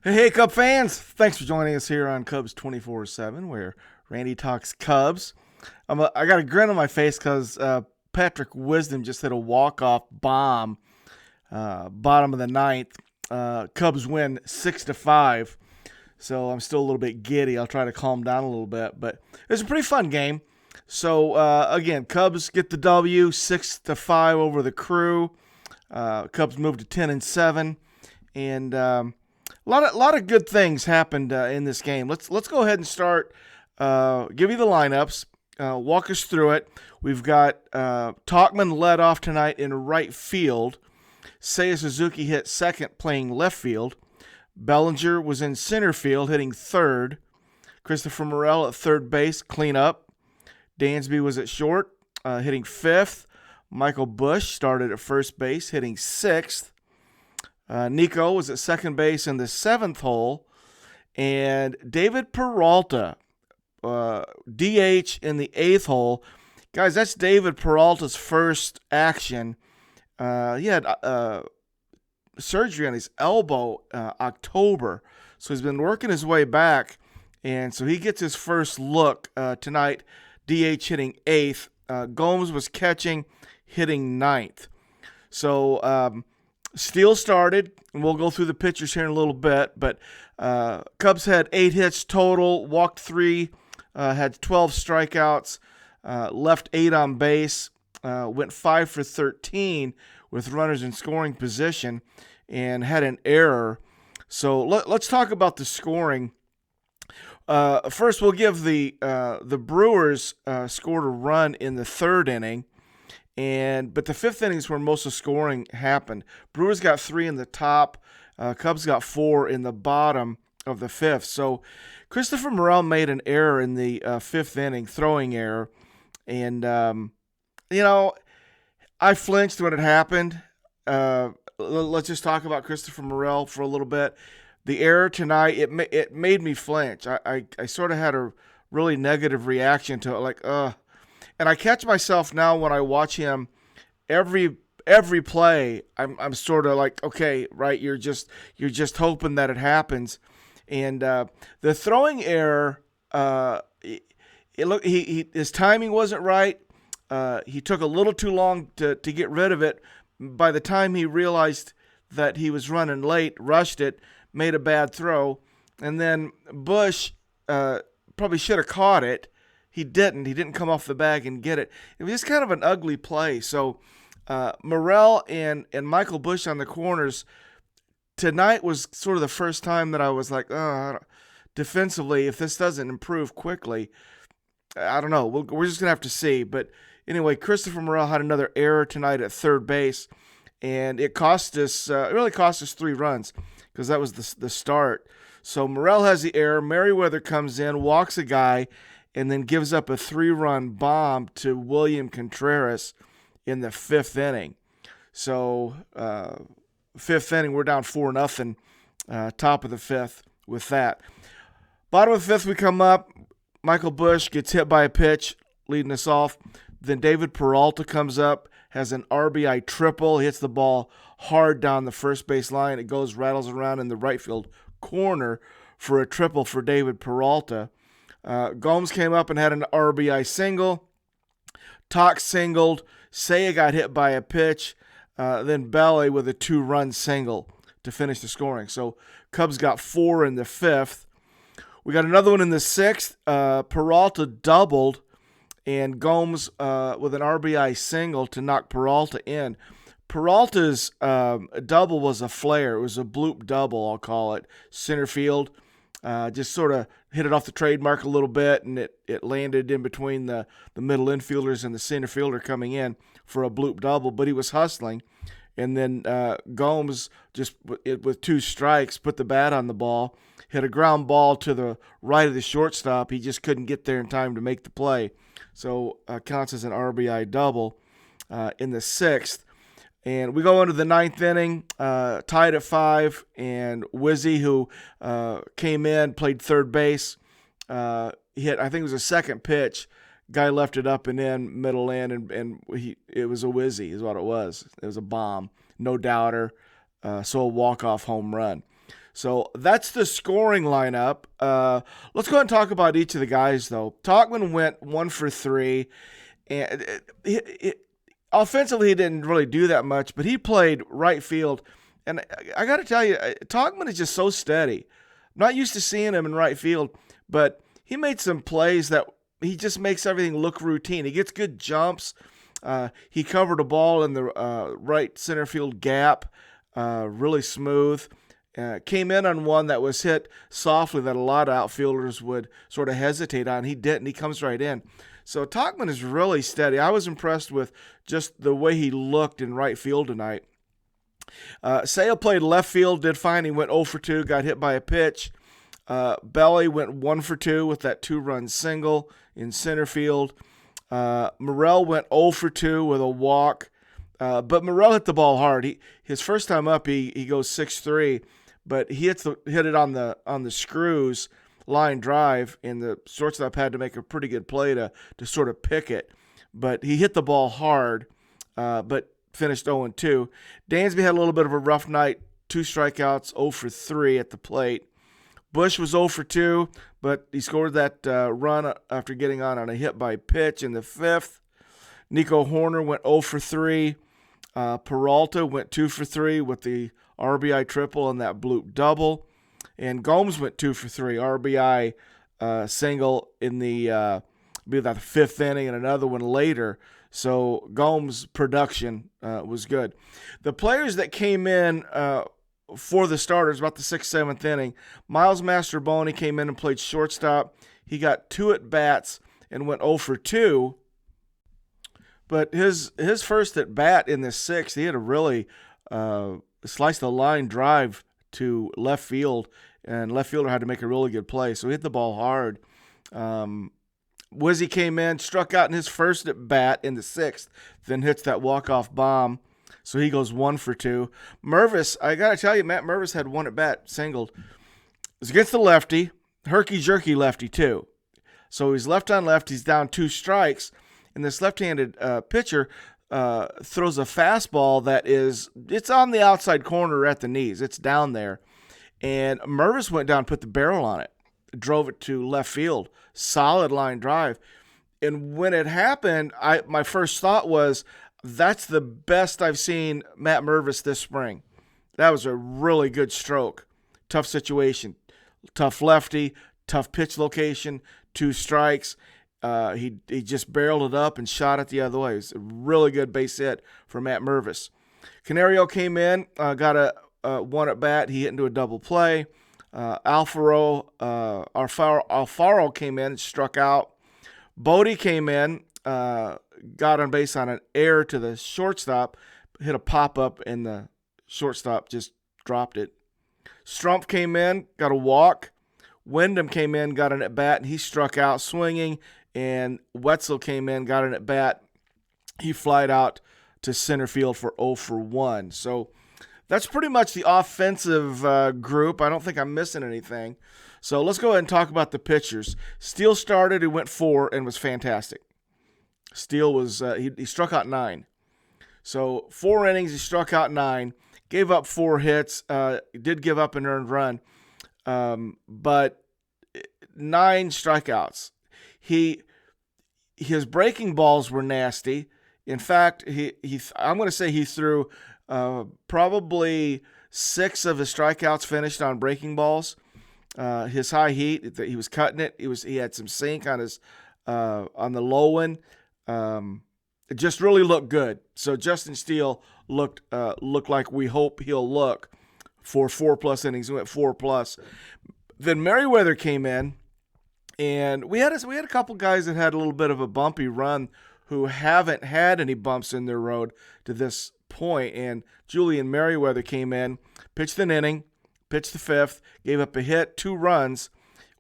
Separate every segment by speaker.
Speaker 1: Hey, Cub fans! Thanks for joining us here on Cubs 24/7, where Randy talks Cubs. I got a grin on my face because Patrick Wisdom just hit a walk-off bomb, bottom of the ninth. Cubs win 6-5, so I'm still a little bit giddy. I'll try to calm down a little bit, but it was a pretty fun game. So again, Cubs get the W, 6-5 over the Crew. Cubs move to 10-7, and a lot of good things happened in this game. Let's go ahead and start. Give you the lineups. Walk us through it. We've got Tauchman led off tonight in right field. Seiya Suzuki hit second, playing left field. Bellinger was in center field, hitting third. Christopher Morel at third base, clean up. Dansby was at short, hitting fifth. Michael Busch started at first base, hitting sixth. Nico was at second base in the seventh hole. And David Peralta, DH in the eighth hole. Guys, that's David Peralta's first action. He had surgery on his elbow October. So he's been working his way back. And so he gets his first look tonight, DH hitting eighth. Gomes was catching, hitting ninth. So Steele started, and we'll go through the pitchers here in a little bit, but Cubs had 8 hits total, walked 3, had 12 strikeouts, left 8 on base, went 5 for 13 with runners in scoring position, and had an error. So let's talk about the scoring. First, we'll give the Brewers scored a run in the third inning. But the fifth inning is where most of the scoring happened. Brewers got 3 in the top. Cubs got 4 in the bottom of the fifth. So Christopher Morel made an error in the fifth inning, throwing error. And, I flinched when it happened. Let's just talk about Christopher Morel for a little bit. The error tonight, it made me flinch. I sort of had a really negative reaction to it, like, And I catch myself now when I watch him every play. I'm sort of like, okay, right? You're just hoping that it happens. And the throwing error, his timing wasn't right. He took a little too long to get rid of it. By the time he realized that he was running late, rushed it, made a bad throw, and then Busch probably should have caught it. He didn't. He didn't come off the bag and get it. It was just kind of an ugly play. So Morel and Michael Busch on the corners tonight was sort of the first time that I was like, defensively, if this doesn't improve quickly, I don't know. We're just going to have to see. But anyway, Christopher Morel had another error tonight at third base, and it cost us. It really cost us 3 runs because that was the start. So Morel has the error. Merriweather comes in, walks a guy, and then gives up a 3-run bomb to William Contreras in the fifth inning. So fifth inning, we're down 4-0, top of the fifth with that. Bottom of the fifth, we come up. Michael Busch gets hit by a pitch, leading us off. Then David Peralta comes up, has an RBI triple, hits the ball hard down the first base line. It goes, rattles around in the right field corner for a triple for David Peralta. Gomes came up and had an RBI single. Tauch singled. Seiya got hit by a pitch. Then Belli with a 2-run single to finish the scoring. So Cubs got 4 in the fifth. We got another one in the sixth. Peralta doubled, and Gomes with an RBI single to knock Peralta in. Peralta's double was a flare. It was a bloop double, I'll call it. Center field. Just sort of hit it off the trademark a little bit, and it landed in between the middle infielders and the center fielder coming in for a bloop double, but he was hustling. And then Gomes, just with 2 strikes, put the bat on the ball, hit a ground ball to the right of the shortstop. He just couldn't get there in time to make the play. So counts as an RBI double in the sixth. And we go into the ninth inning, tied at 5, and Wizzy, who came in, played third base, hit, I think it was a second pitch. Guy left it up and in, middle in, and it was a Wizzy is what it was. It was a bomb, no doubter, so a walk-off home run. So that's the scoring lineup. Let's go ahead and talk about each of the guys, though. Tauchman went 1 for 3. And offensively, he didn't really do that much, but he played right field. And I got to tell you, Tauchman is just so steady. I'm not used to seeing him in right field, but he made some plays that he just makes everything look routine. He gets good jumps. He covered a ball in the right center field gap, really smooth. Came in on one that was hit softly that a lot of outfielders would sort of hesitate on. He didn't. He comes right in. So Tauchman is really steady. I was impressed with just the way he looked in right field tonight. Steele played left field, did fine. He went 0 for 2, got hit by a pitch. Belli went 1 for 2 with that 2-run single in center field. Morel went 0 for 2 with a walk. But Morel hit the ball hard. His first time up, he goes 6-3, but he hit it on the screws line drive, and the shortstop had to make a pretty good play to sort of pick it. But he hit the ball hard, but finished 0-2. Dansby had a little bit of a rough night, 2 strikeouts, 0 for 3 at the plate. Bush was 0 for 2, but he scored that run after getting on a hit by pitch in the 5th. Nico Horner went 0 for 3. Peralta went 2 for 3 with the RBI triple and that bloop double. And Gomes went 2 for 3, RBI single in the 5th inning and another one later. So Gomes' production was good. The players that came in for the starters, about the 6th, 7th inning, Miles Mastroboni came in and played shortstop. He got 2 at-bats and went 0 for 2. But his first at-bat in the 6th, he had a really slice the line drive to left field, and left fielder had to make a really good play. So he hit the ball hard. Wizzy came in, struck out in his first at-bat in the 6th, then hits that walk-off bomb. So he goes 1 for 2. Mervis, I got to tell you, Matt Mervis had 1 at-bat, singled. It was against the lefty, herky-jerky lefty too. So he's left on left, he's down 2 strikes, and this left-handed pitcher throws a fastball it's on the outside corner at the knees. It's down there. And Mervis went down and put the barrel on it, drove it to left field. Solid line drive. And when it happened, my first thought was, that's the best I've seen Matt Mervis this spring. That was a really good stroke. Tough situation. Tough lefty, tough pitch location, 2 strikes. He just barreled it up and shot it the other way. It was a really good base hit for Matt Mervis. Canario came in, got a 1 at bat. He hit into a double play. Alfaro came in and struck out. Bodie came in, got on base on an error to the shortstop, hit a pop-up, and the shortstop just dropped it. Strumpf came in, got a walk. Wyndham came in, got an at-bat, and he struck out swinging. And Wetzel came in, got an at-bat. He flied out to center field for 0 for 1. So that's pretty much the offensive group. I don't think I'm missing anything. So let's go ahead and talk about the pitchers. Steele started, he went 4 and was fantastic. Steele was he struck out 9. So 4 innings, he struck out 9, gave up 4 hits. He did give up an earned run, but 9 strikeouts. His breaking balls were nasty. In fact, I'm going to say he threw probably 6 of his strikeouts finished on breaking balls. His high heat, he was cutting it. He had some sink on his on the low one. It just really looked good. So Justin Steele looked like we hope he'll look for 4+ innings. He went 4+. Then Merriweather came in. And we had a couple guys that had a little bit of a bumpy run who haven't had any bumps in their road to this point. And Julian Merriweather came in, pitched an inning, pitched the 5th, gave up a hit, 2 runs,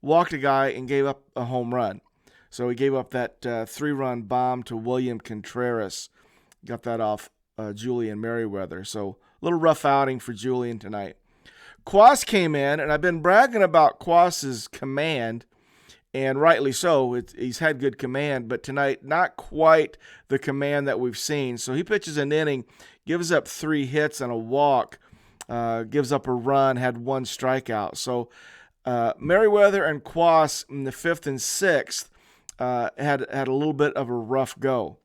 Speaker 1: walked a guy, and gave up a home run. So he gave up that 3-run bomb to William Contreras. Got that off Julian Merriweather. So a little rough outing for Julian tonight. Quas came in, and I've been bragging about Quas's command. And rightly so. He's had good command, but tonight not quite the command that we've seen. So he pitches an inning, gives up 3 hits and a walk. gives up a run, had 1 strikeout. So Merriweather and Quas in the 5th and 6th had a little bit of a rough go.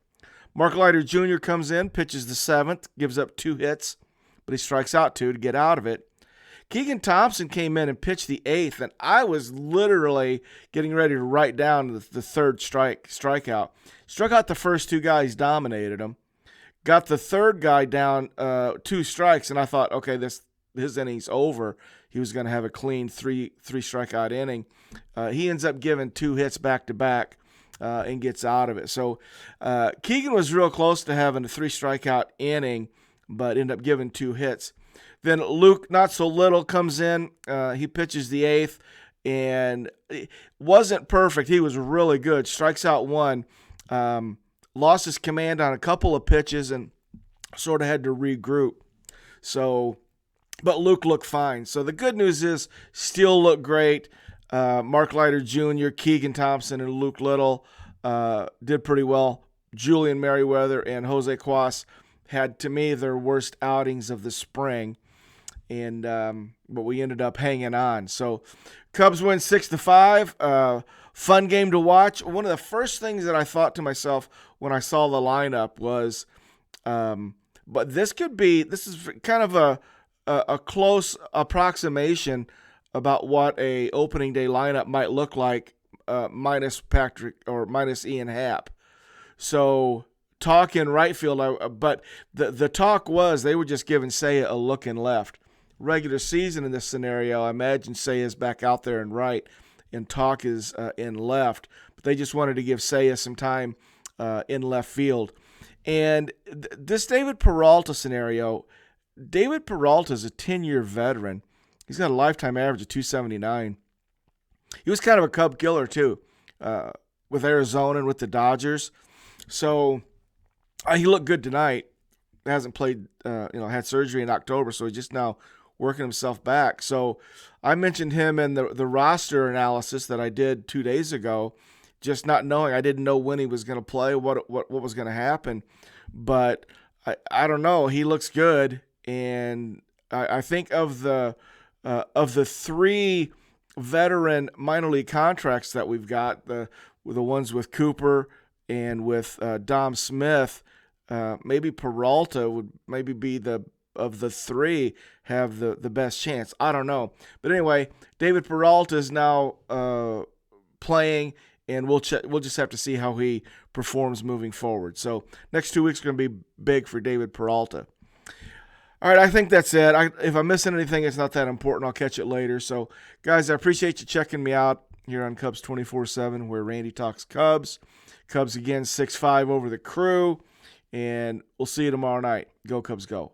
Speaker 1: Mark Leiter Jr. comes in, pitches the 7th, gives up 2 hits, but he strikes out 2 to get out of it. Keegan Thompson came in and pitched the 8th, and I was literally getting ready to write down the 3rd strikeout. Struck out the first 2 guys, dominated him. Got the 3rd guy down 2 strikes, and I thought, okay, his inning's over. He was going to have a clean 3 strikeout inning. He ends up giving 2 hits back-to-back and gets out of it. So Keegan was real close to having a 3 strikeout inning, but ended up giving 2 hits. Then Luke, not so little, comes in. He pitches the 8th, and it wasn't perfect. He was really good. Strikes out 1. Lost his command on a couple of pitches and sort of had to regroup. So, but Luke looked fine. So the good news is Steele looked great. Mark Leiter Jr., Keegan Thompson, and Luke Little did pretty well. Julian Merriweather and Jose Quas had, to me, their worst outings of the spring. And but we ended up hanging on. So Cubs win 6-5. Fun game to watch. One of the first things that I thought to myself when I saw the lineup was, but this is kind of a close approximation about what a opening day lineup might look like, minus Patrick or minus Ian Happ. So talk in right field, but the talk was they were just giving Seiya a look in left. Regular season in this scenario, I imagine Seiya's back out there in right, and Talk is in left. But they just wanted to give Seiya some time in left field. And this David Peralta scenario, David Peralta is a 10-year veteran. He's got a lifetime average of 279. He was kind of a Cub killer too, with Arizona and with the Dodgers. So he looked good tonight. Hasn't played, had surgery in October, so he's just now working himself back. So I mentioned him in the roster analysis that I did 2 days ago, just not knowing. I didn't know when he was going to play, what was going to happen. But I don't know. He looks good, and I think of the 3 veteran minor league contracts that we've got, the ones with Cooper and with Dom Smith, maybe Peralta would maybe be of the 3 have the best chance. I don't know. But anyway, David Peralta is now playing, and we'll just have to see how he performs moving forward. So next 2 weeks are going to be big for David Peralta. All right, I think that's it. If I'm missing anything, it's not that important. I'll catch it later. So, guys, I appreciate you checking me out here on Cubs 24/7, where Randy talks Cubs. Cubs again 6-5 over the Crew, and we'll see you tomorrow night. Go Cubs, go.